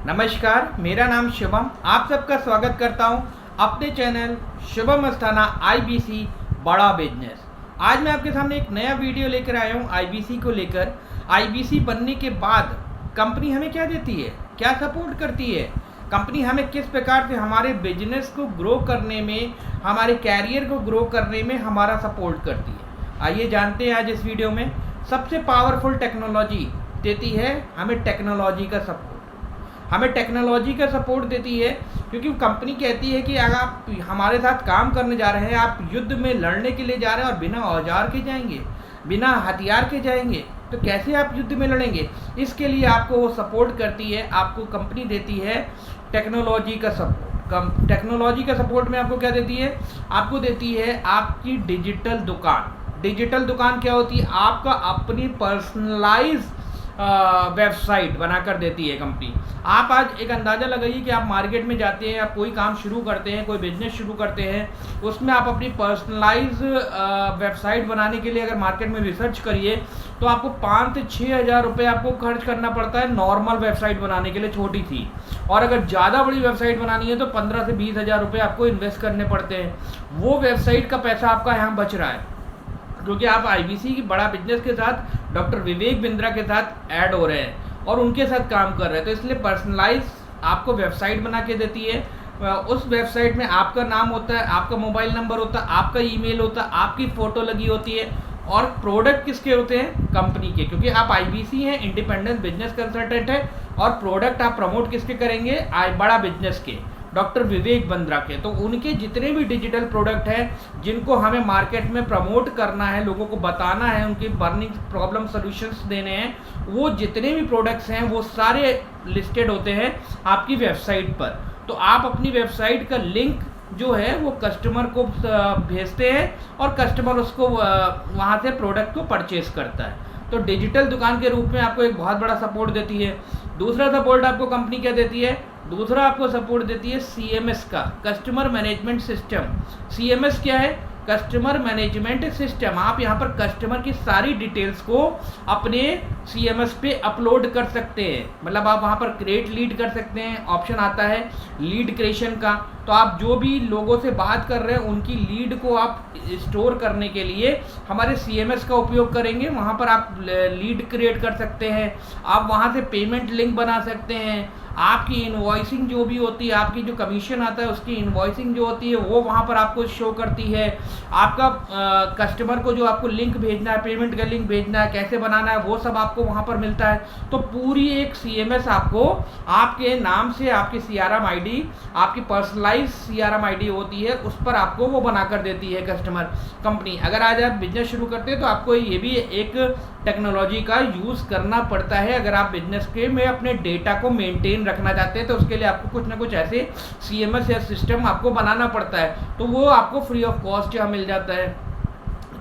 नमस्कार, मेरा नाम शुभम। आप सबका स्वागत करता हूं अपने चैनल शुभम अस्थाना आईबीसी बड़ा बिजनेस। आज मैं आपके सामने एक नया वीडियो लेकर आया हूं आईबीसी को लेकर। आईबीसी बनने के बाद कंपनी हमें क्या देती है, क्या सपोर्ट करती है, कंपनी हमें किस प्रकार से हमारे बिजनेस को ग्रो करने में, हमारे कैरियर को ग्रो करने में हमारा सपोर्ट करती है। आइए जानते हैं आज इस वीडियो में। सबसे पावरफुल टेक्नोलॉजी देती है हमें टेक्नोलॉजी का सपोर्ट। हमें टेक्नोलॉजी का सपोर्ट देती है क्योंकि कंपनी कहती है कि अगर आप हमारे साथ काम करने जा रहे हैं, आप युद्ध में लड़ने के लिए जा रहे हैं और बिना औजार के जाएंगे, बिना हथियार के जाएंगे, तो कैसे आप युद्ध में लड़ेंगे। इसके लिए आपको वो सपोर्ट करती है, आपको कंपनी देती है टेक्नोलॉजी का सपोर्ट। टेक्नोलॉजी का सपोर्ट में आपको क्या देती है, आपको देती है आपकी डिजिटल दुकान। डिजिटल दुकान क्या होती है, आपका अपनी पर्सनलाइज वेबसाइट बनाकर देती है कंपनी। आप आज एक अंदाज़ा लगाइए कि आप मार्केट में जाते हैं, आप कोई काम शुरू करते हैं, कोई बिजनेस शुरू करते हैं, उसमें आप अपनी पर्सनलाइज वेबसाइट बनाने के लिए अगर मार्केट में रिसर्च करिए तो आपको 5 से 6 हज़ार रुपये आपको खर्च करना पड़ता है नॉर्मल वेबसाइट बनाने के लिए, छोटी सी। और अगर ज़्यादा बड़ी वेबसाइट बनानी है तो 15 से 20 हज़ार रुपये आपको इन्वेस्ट करने पड़ते हैं। वो वेबसाइट का पैसा आपका यहाँ बच रहा है क्योंकि आप आईबीसी की बड़ा बिजनेस के साथ डॉक्टर विवेक बिंद्रा के साथ ऐड हो रहे हैं और उनके साथ काम कर रहे हैं। तो इसलिए पर्सनलाइज आपको वेबसाइट बना के देती है। उस वेबसाइट में आपका नाम होता है, आपका मोबाइल नंबर होता है, आपका ईमेल होता है, आपकी फ़ोटो लगी होती है और प्रोडक्ट किसके होते हैं, कंपनी के। क्योंकि आप आईबीसी हैं, इंडिपेंडेंट बिजनेस कंसल्टेंट है, और प्रोडक्ट आप प्रमोट किसके करेंगे, बड़ा बिजनेस के, डॉक्टर विवेक बिंद्रा के। तो उनके जितने भी डिजिटल प्रोडक्ट हैं जिनको हमें मार्केट में प्रमोट करना है, लोगों को बताना है, उनकी बर्निंग प्रॉब्लम सॉल्यूशंस देने हैं, वो जितने भी प्रोडक्ट्स हैं वो सारे लिस्टेड होते हैं आपकी वेबसाइट पर। तो आप अपनी वेबसाइट का लिंक जो है वो कस्टमर को भेजते हैं और कस्टमर उसको वहाँ से प्रोडक्ट को परचेज करता है। तो डिजिटल दुकान के रूप में आपको एक बहुत बड़ा सपोर्ट देती है। दूसरा सपोर्ट आपको कंपनी क्या देती है, दूसरा आपको सपोर्ट देती है सीएमएस का, कस्टमर मैनेजमेंट सिस्टम। सीएमएस क्या है, कस्टमर मैनेजमेंट सिस्टम। आप यहाँ पर कस्टमर की सारी डिटेल्स को अपने सीएमएस पे अपलोड कर सकते हैं। मतलब आप वहाँ पर क्रिएट लीड कर सकते हैं, ऑप्शन आता है लीड क्रिएशन का। तो आप जो भी लोगों से बात कर रहे हैं उनकी लीड को आप स्टोर करने के लिए हमारे सीएमएस का उपयोग करेंगे। वहाँ पर आप लीड क्रिएट कर सकते हैं, आप वहाँ से पेमेंट लिंक बना सकते हैं, आपकी इनवॉइसिंग जो भी होती है, आपकी जो कमीशन आता है उसकी इनवॉइसिंग जो होती है वो वहाँ पर आपको शो करती है। आपका कस्टमर को जो आपको लिंक भेजना है, पेमेंट का लिंक भेजना है, कैसे बनाना है, वो सब आपको वहाँ पर मिलता है। तो पूरी एक सीएमएस आपको आपके नाम से, आपकी सीआरएम आईडी, आपकी पर्सनलाइज सीआरएम आईडी होती है, उस पर आपको वो बनाकर देती है कस्टमर कंपनी। अगर आज आप बिजनेस शुरू करते हैं तो आपको ये भी एक टेक्नोलॉजी का यूज़ करना पड़ता है। अगर आप बिजनेस के में अपने डेटा को मेंटेन रखना चाहते हैं तो उसके लिए आपको कुछ ना कुछ ऐसे सीएमएस या सिस्टम आपको बनाना पड़ता है, तो वो आपको फ्री ऑफ कॉस्ट यहाँ मिल जाता है।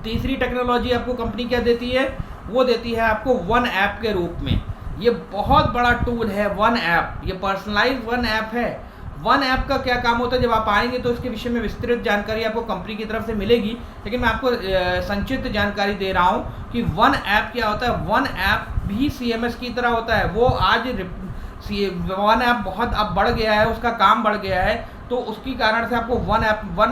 तीसरी टेक्नोलॉजी आपको कंपनी क्या देती है, वो देती है आपको वन ऐप के रूप में। ये बहुत बड़ा टूल है वन ऐप, ये पर्सनलाइज वन ऐप है। वन ऐप का क्या काम होता है, जब आप आएंगे तो उसके विषय में विस्तृत जानकारी आपको कंपनी की तरफ से मिलेगी, लेकिन मैं आपको संक्षिप्त जानकारी दे रहा हूँ कि वन ऐप क्या होता है। वन ऐप भी सीएमएस की तरह होता है। वो आज वन ऐप बहुत अब बढ़ गया है, उसका काम बढ़ गया है, तो उसकी कारण से आपको वन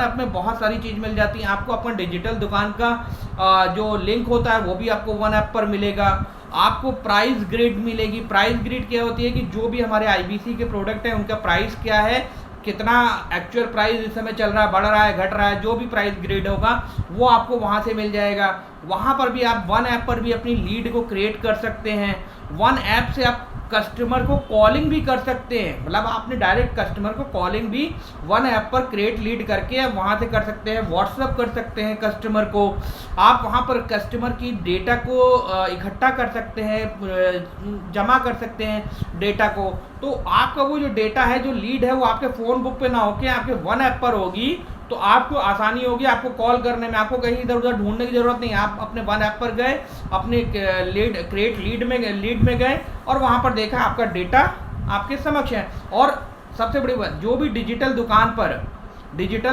ऐप में बहुत सारी चीज़ मिल जाती है। आपको अपना डिजिटल दुकान का जो लिंक होता है वो भी आपको वन ऐप पर मिलेगा। आपको प्राइस ग्रिड मिलेगी। प्राइस ग्रिड क्या होती है कि जो भी हमारे आईबीसी के प्रोडक्ट हैं उनका प्राइस क्या है, कितना एक्चुअल प्राइस इस समय चल रहा है, बढ़ रहा है, घट रहा है, जो भी प्राइस ग्रिड होगा वो आपको वहाँ से मिल जाएगा। वहाँ पर भी आप वन ऐप पर भी अपनी लीड को क्रिएट कर सकते हैं। वन ऐप से आप कस्टमर को कॉलिंग भी कर सकते हैं, मतलब आपने डायरेक्ट कस्टमर को कॉलिंग भी वन ऐप पर क्रिएट लीड करके आप वहाँ से कर सकते हैं। व्हाट्सअप कर सकते हैं कस्टमर को, आप वहाँ पर कस्टमर की डेटा को इकट्ठा कर सकते हैं, जमा कर सकते हैं डेटा को। तो आपका वो जो डेटा है, जो लीड है, वो आपके फ़ोन बुक पे ना होके आपके वन ऐप पर होगी, तो आपको आसानी होगी आपको कॉल करने में, आपको कहीं इधर उधर ढूंढने की ज़रूरत नहीं। आप अपने वन ऐप पर गए, अपने क्रिएट लीड में गए और वहाँ पर देखा आपका डेटा आपके समक्ष है। और सबसे बड़ी बात, जो भी डिजिटल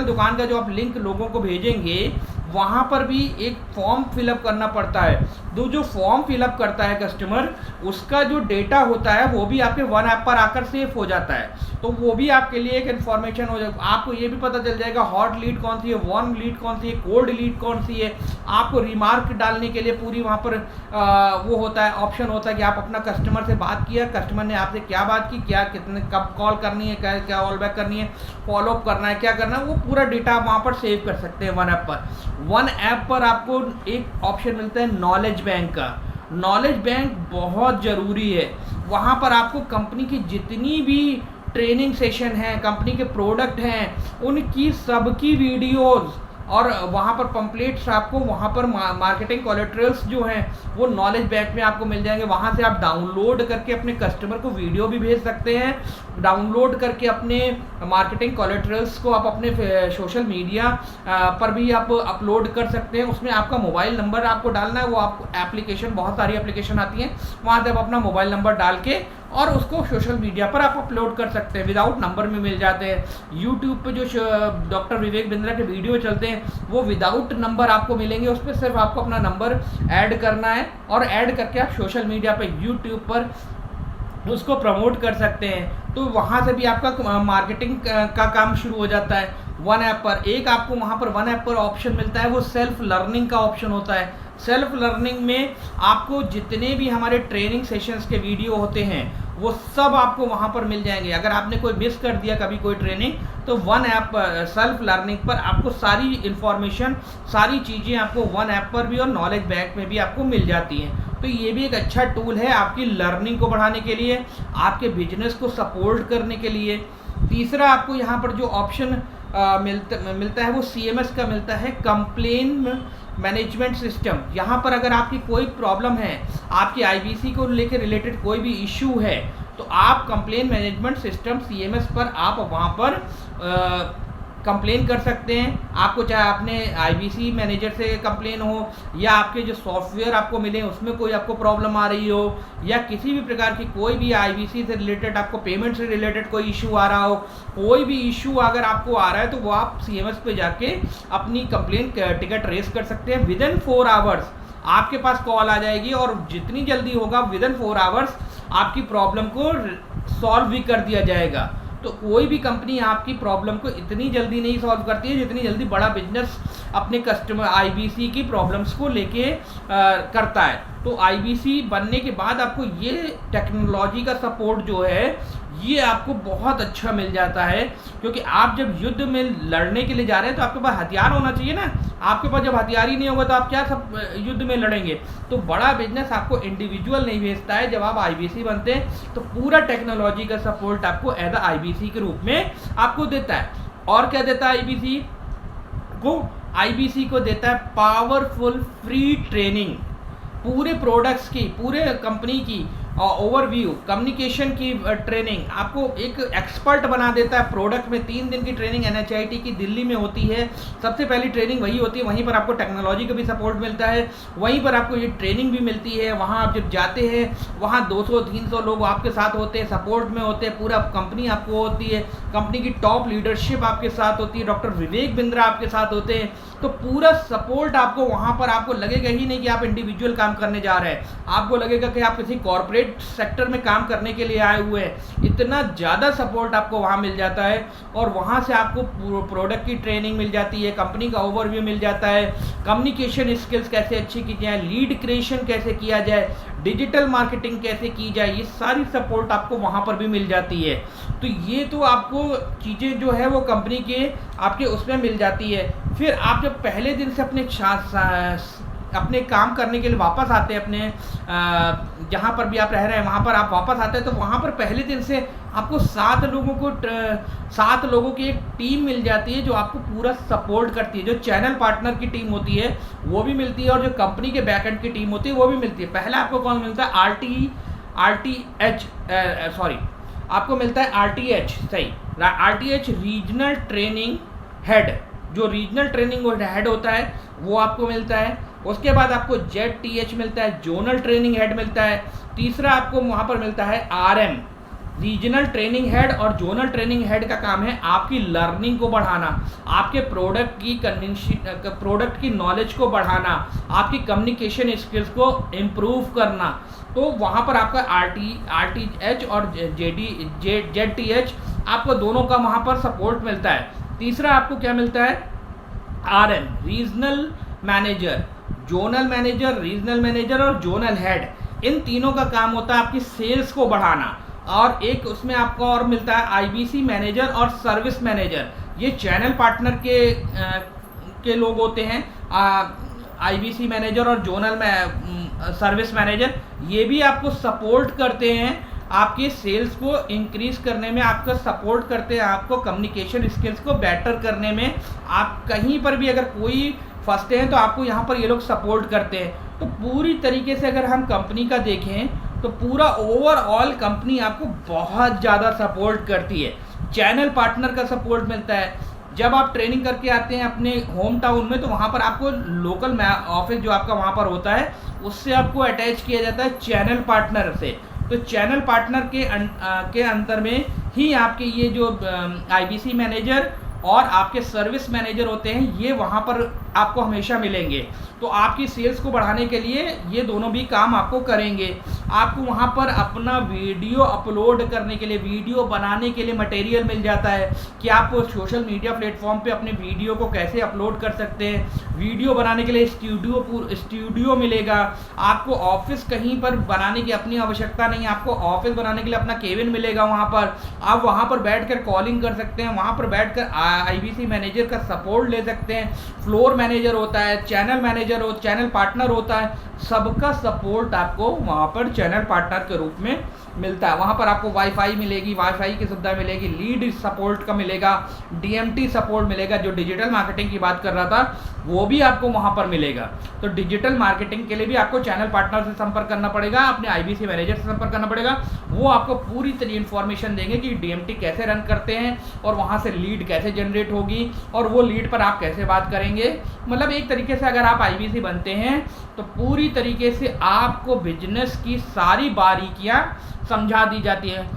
दुकान का जो आप लिंक लोगों को भेजेंगे, वहाँ पर भी एक फॉर्म फिलअप करना पड़ता है। जो फॉर्म फिलअप करता है कस्टमर, उसका जो डेटा होता है वो भी आपके वन ऐप पर आकर सेव हो जाता है। तो वो भी आपके लिए एक इन्फॉर्मेशन हो जाएगा। आपको ये भी पता चल जाएगा हॉट लीड कौन सी है, वार्म लीड कौन सी है, कोल्ड लीड कौन सी है। आपको रिमार्क डालने के लिए पूरी वहाँ पर वो होता है, ऑप्शन होता है कि आप अपना कस्टमर से बात किया, कस्टमर ने आपसे क्या बात की, क्या कितने कब कॉल करनी है, क्या कॉल बैक करनी है, फॉलोअप करना है, क्या करना है, वो पूरा डेटा आप वहाँ पर सेव कर सकते हैं वन ऐप पर। वन ऐप पर आपको एक ऑप्शन मिलता है नॉलेज बैंक का। नॉलेज बैंक बहुत ज़रूरी है। वहाँ पर आपको कंपनी की जितनी भी ट्रेनिंग सेशन हैं, कंपनी के प्रोडक्ट हैं, उनकी सबकी वीडियोज़ और वहाँ पर पम्पलेट्स आपको वहाँ पर मार्केटिंग कोलेटरल्स जो हैं वो नॉलेज बैंक में आपको मिल जाएंगे। वहाँ से आप डाउनलोड करके अपने कस्टमर को वीडियो भी भेज सकते हैं, डाउनलोड करके अपने मार्केटिंग कोलेटरल्स को आप अपने सोशल मीडिया पर भी आप अपलोड कर सकते हैं। उसमें आपका मोबाइल नंबर आपको डालना है, वो आपको एप्लीकेशन, बहुत सारी एप्लीकेशन आती हैं, वहाँ से आप अपना मोबाइल नंबर डाल के और उसको सोशल मीडिया पर आप अपलोड कर सकते हैं। विदाउट नंबर में मिल जाते हैं। यूट्यूब पे जो डॉक्टर विवेक बिंद्रा के वीडियो चलते हैं वो विदाउट नंबर आपको मिलेंगे। उस पर सिर्फ आपको अपना नंबर ऐड करना है और ऐड करके आप सोशल मीडिया पे यूट्यूब पर उसको प्रमोट कर सकते हैं। तो वहाँ से भी आपका मार्केटिंग का काम शुरू हो जाता है वन ऐप पर। एक आपको वहाँ पर वन ऐप पर ऑप्शन मिलता है, वो सेल्फ लर्निंग का ऑप्शन होता है। सेल्फ लर्निंग में आपको जितने भी हमारे ट्रेनिंग सेशंस के वीडियो होते हैं वो सब आपको वहाँ पर मिल जाएंगे। अगर आपने कोई मिस कर दिया कभी कोई ट्रेनिंग, तो वन ऐप सेल्फ लर्निंग पर आपको सारी इन्फॉर्मेशन, सारी चीज़ें आपको वन ऐप पर भी और नॉलेज बैंक में भी आपको मिल जाती हैं। तो ये भी एक अच्छा टूल है आपकी लर्निंग को बढ़ाने के लिए, आपके बिजनेस को सपोर्ट करने के लिए। तीसरा आपको यहाँ पर जो ऑप्शन मिलता है वो CMS का मिलता है, कंप्लेन मैनेजमेंट सिस्टम। यहाँ पर अगर आपकी कोई प्रॉब्लम है, आपकी IBC को लेकर रिलेटेड कोई भी इशू है, तो आप कंप्लेन मैनेजमेंट सिस्टम CMS पर आप वहाँ पर कंप्लेन कर सकते हैं। आपको चाहे अपने IBC मैनेजर से कंप्लेन हो या आपके जो सॉफ्टवेयर आपको मिले उसमें कोई आपको प्रॉब्लम आ रही हो, या किसी भी प्रकार की कोई भी IBC से रिलेटेड आपको पेमेंट से रिलेटेड कोई इशू आ रहा हो, कोई भी इशू अगर आपको आ रहा है तो वो आप CMS पे जाके अपनी कंप्लेन टिकट रेस कर सकते हैं। विदिन 4 आवर्स आपके पास कॉल आ जाएगी और जितनी जल्दी होगा विदिन 4 आवर्स आपकी प्रॉब्लम को सॉल्व भी कर दिया जाएगा। तो कोई भी कंपनी आपकी प्रॉब्लम को इतनी जल्दी नहीं सॉल्व करती है जितनी जल्दी बड़ा बिजनेस अपने कस्टमर IBC की प्रॉब्लम्स को लेके करता है। तो IBC बनने के बाद आपको ये टेक्नोलॉजी का सपोर्ट जो है ये आपको बहुत अच्छा मिल जाता है, क्योंकि आप जब युद्ध में लड़ने के लिए जा रहे हैं तो आपके पास हथियार होना चाहिए ना। आपके पास जब हथियार ही नहीं होगा तो आप क्या सब युद्ध में लड़ेंगे। तो बड़ा बिजनेस आपको इंडिविजुअल नहीं भेजता है। जब आप IBC बनते हैं तो पूरा टेक्नोलॉजी का सपोर्ट आपको एज अ IBC के रूप में आपको देता है। और क्या देता है IBC को देता है पावरफुल फ्री ट्रेनिंग, पूरे प्रोडक्ट्स की, पूरे कंपनी की ओवरव्यू, कम्युनिकेशन की ट्रेनिंग आपको एक एक्सपर्ट बना देता है। प्रोडक्ट में 3 दिन की ट्रेनिंग NHIT की दिल्ली में होती है। सबसे पहली ट्रेनिंग वही होती है, वहीं पर आपको टेक्नोलॉजी का भी सपोर्ट मिलता है, वहीं पर आपको ये ट्रेनिंग भी मिलती है। वहाँ आप जब जाते हैं वहाँ 200-300 लोग आपके साथ होते हैं, सपोर्ट में होते हैं, पूरा कंपनी आपको होती है, कंपनी की टॉप लीडरशिप आपके साथ होती है, डॉक्टर विवेक बिंद्रा आपके साथ होते हैं। तो पूरा सपोर्ट आपको वहाँ पर, आपको लगेगा ही नहीं कि आप इंडिविजुअल काम करने जा रहे हैं, आपको लगेगा कि आप किसी कॉर्पोरेट सेक्टर में काम करने के लिए आए हुए हैं। इतना ज़्यादा सपोर्ट आपको वहाँ मिल जाता है और वहाँ से आपको प्रोडक्ट की ट्रेनिंग मिल जाती है, कंपनी का ओवरव्यू मिल जाता है, कम्युनिकेशन स्किल्स कैसे अच्छी की जाए, लीड क्रिएशन कैसे किया जाए, डिजिटल मार्केटिंग कैसे की जाए, ये सारी सपोर्ट आपको वहाँ पर भी मिल जाती है। तो ये तो आपको चीज़ें जो है वो कंपनी के आपके उसमें मिल जाती है। फिर आप जब पहले दिन से अपने काम करने के लिए वापस आते हैं, अपने जहाँ पर भी आप रह रहे हैं वहाँ पर आप वापस आते हैं, तो वहाँ पर पहले दिन से आपको 7 लोगों की एक टीम मिल जाती है जो आपको पूरा सपोर्ट करती है। जो चैनल पार्टनर की टीम होती है वो भी मिलती है और जो कंपनी के बैकएंड की टीम होती है वो भी मिलती है। पहले आपको कौन मिलता है? आपको मिलता है RTH, सही, RTH रीजनल ट्रेनिंग हेड। जो रीजनल ट्रेनिंग हेड होता है वो आपको मिलता है। उसके बाद आपको ZTH मिलता है, जोनल ट्रेनिंग हेड मिलता है। तीसरा आपको वहाँ पर मिलता है RM, रीजनल ट्रेनिंग हेड और जोनल ट्रेनिंग हेड का काम है आपकी लर्निंग को बढ़ाना, आपके प्रोडक्ट की नॉलेज को बढ़ाना, आपकी कम्युनिकेशन स्किल्स को इम्प्रूव करना। तो वहाँ पर आपका RTH और ZTH आपको दोनों का वहाँ पर सपोर्ट मिलता है। तीसरा आपको क्या मिलता है, RM regional manager, zonal manager, regional manager और जोनल हेड, इन तीनों का काम होता है आपकी सेल्स को बढ़ाना। और एक उसमें आपको और मिलता है IBC मैनेजर और सर्विस मैनेजर, ये चैनल पार्टनर के लोग होते हैं। IBC मैनेजर और जोनल सर्विस मैनेजर ये भी आपको सपोर्ट करते हैं, आपके सेल्स को इंक्रीज करने में आपका सपोर्ट करते हैं, आपको कम्युनिकेशन स्किल्स को बेटर करने में। आप कहीं पर भी अगर कोई फंसते हैं तो आपको यहाँ पर ये लोग सपोर्ट करते हैं। तो पूरी तरीके से अगर हम कंपनी का देखें तो पूरा ओवरऑल कंपनी आपको बहुत ज़्यादा सपोर्ट करती है। चैनल पार्टनर का सपोर्ट मिलता है। जब आप ट्रेनिंग करके आते हैं अपने होम टाउन में तो वहाँ पर आपको लोकल ऑफिस जो आपका वहाँ पर होता है उससे आपको अटैच किया जाता है चैनल पार्टनर से। तो चैनल पार्टनर के अंतर में ही आपके ये जो IBC मैनेजर और आपके सर्विस मैनेजर होते हैं ये वहाँ पर आपको हमेशा मिलेंगे। तो आपकी सेल्स को बढ़ाने के लिए ये दोनों भी काम आपको करेंगे। आपको वहाँ पर अपना वीडियो अपलोड करने के लिए, वीडियो बनाने के लिए मटेरियल मिल जाता है कि आप सोशल मीडिया प्लेटफॉर्म पे अपने वीडियो को कैसे अपलोड कर सकते हैं। वीडियो बनाने के लिए स्टूडियो मिलेगा। आपको ऑफिस कहीं पर बनाने की अपनी आवश्यकता नहीं, आपको ऑफिस बनाने के लिए अपना केबिन मिलेगा। वहाँ पर आप वहाँ पर बैठकर कॉलिंग कर सकते हैं, वहाँ पर बैठकर IBC मैनेजर का सपोर्ट ले सकते हैं। फ्लोर मैनेजर होता है, चैनल पार्टनर होता है, सबका सपोर्ट आपको वहाँ पर चैनल पार्टनर के रूप में मिलता है। वहाँ पर आपको वाईफाई मिलेगी, वाईफाई की सुविधा मिलेगी, लीड सपोर्ट का मिलेगा, DMT सपोर्ट मिलेगा। जो डिजिटल मार्केटिंग की बात कर रहा था वो भी आपको वहाँ पर मिलेगा। तो डिजिटल मार्केटिंग के लिए भी आपको चैनल पार्टनर से संपर्क करना पड़ेगा, अपने IBC मैनेजर से संपर्क करना पड़ेगा। वो आपको पूरी तरह इन्फॉर्मेशन देंगे कि DMT कैसे रन करते हैं और वहाँ से लीड कैसे जनरेट होगी और वो लीड पर आप कैसे बात करेंगे। मतलब एक तरीके से अगर आप IBC बनते हैं तो पूरी तरीके से आपको बिजनेस की सारी बारीकियां समझा दी जाती है।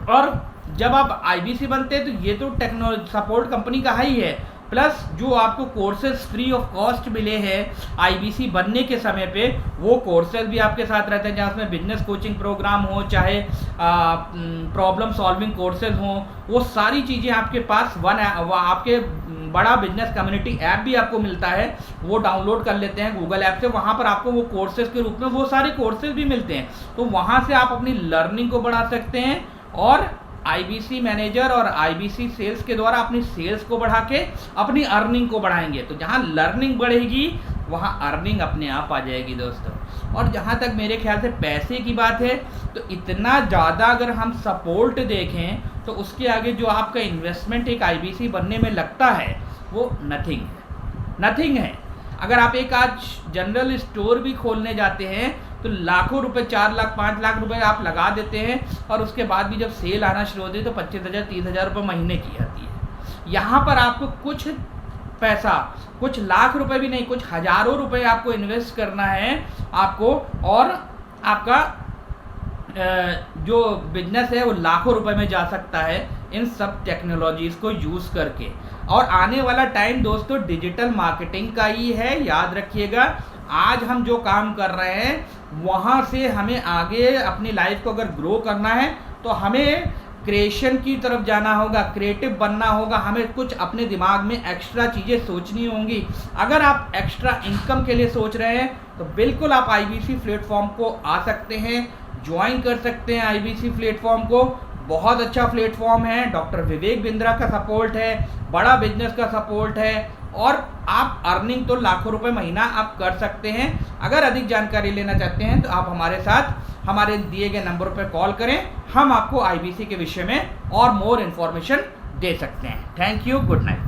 और जब आप IBC बनते हैं तो ये तो टेक्नोलॉजी सपोर्ट कंपनी का ही है, प्लस जो आपको कोर्सेज फ्री ऑफ कॉस्ट मिले हैं IBC बनने के समय पे, वो कोर्सेज भी आपके साथ रहते हैं, जहाँ उसमें बिजनेस कोचिंग प्रोग्राम हो, चाहे प्रॉब्लम सॉल्विंग कोर्सेज हों, वो सारी चीज़ें आपके पास आपके बड़ा बिजनेस कम्युनिटी ऐप भी आपको मिलता है, वो डाउनलोड कर लेते हैं गूगल ऐप से। वहाँ पर आपको वो कोर्सेज के रूप में वो सारे कोर्सेज भी मिलते हैं। तो वहाँ से आप अपनी लर्निंग को बढ़ा सकते हैं और IBC मैनेजर और IBC सेल्स के द्वारा अपनी सेल्स को बढ़ा के अपनी अर्निंग को बढ़ाएंगे। तो जहाँ लर्निंग बढ़ेगी वहाँ अर्निंग अपने आप आ जाएगी दोस्तों। और जहाँ तक मेरे ख्याल से पैसे की बात है तो इतना ज़्यादा अगर हम सपोर्ट देखें तो उसके आगे जो आपका इन्वेस्टमेंट एक IBC बनने में लगता है वो नथिंग है। अगर आप एक आज जनरल स्टोर भी खोलने जाते हैं तो लाखों रुपए, 4 लाख 5 लाख रुपए आप लगा देते हैं और उसके बाद भी जब सेल आना शुरू होती है तो 25,000 30,000 रुपये महीने की आती है। यहाँ पर आपको कुछ पैसा, कुछ लाख रुपए भी नहीं, कुछ हजारों रुपए आपको इन्वेस्ट करना है आपको, और आपका जो बिजनेस है वो लाखों रुपए में जा सकता है इन सब टेक्नोलॉजीज़ को यूज़ करके। और आने वाला टाइम दोस्तों डिजिटल मार्केटिंग का ही है, याद रखिएगा। आज हम जो काम कर रहे हैं वहाँ से हमें आगे अपनी लाइफ को अगर ग्रो करना है तो हमें क्रिएशन की तरफ जाना होगा, क्रिएटिव बनना होगा, हमें कुछ अपने दिमाग में एक्स्ट्रा चीज़ें सोचनी होंगी। अगर आप एक्स्ट्रा इनकम के लिए सोच रहे हैं तो बिल्कुल आप IBC प्लेटफॉर्म को आ सकते हैं, ज्वाइन कर सकते हैं IBC प्लेटफॉर्म को। बहुत अच्छा प्लेटफॉर्म है, डॉक्टर विवेक बिंद्रा का सपोर्ट है, बड़ा बिजनेस का सपोर्ट है और आप अर्निंग तो लाखों रुपए महीना आप कर सकते हैं। अगर अधिक जानकारी लेना चाहते हैं तो आप हमारे साथ हमारे दिए गए नंबर पर कॉल करें, हम आपको IBC के विषय में और मोर इन्फॉर्मेशन दे सकते हैं। Thank you, good night.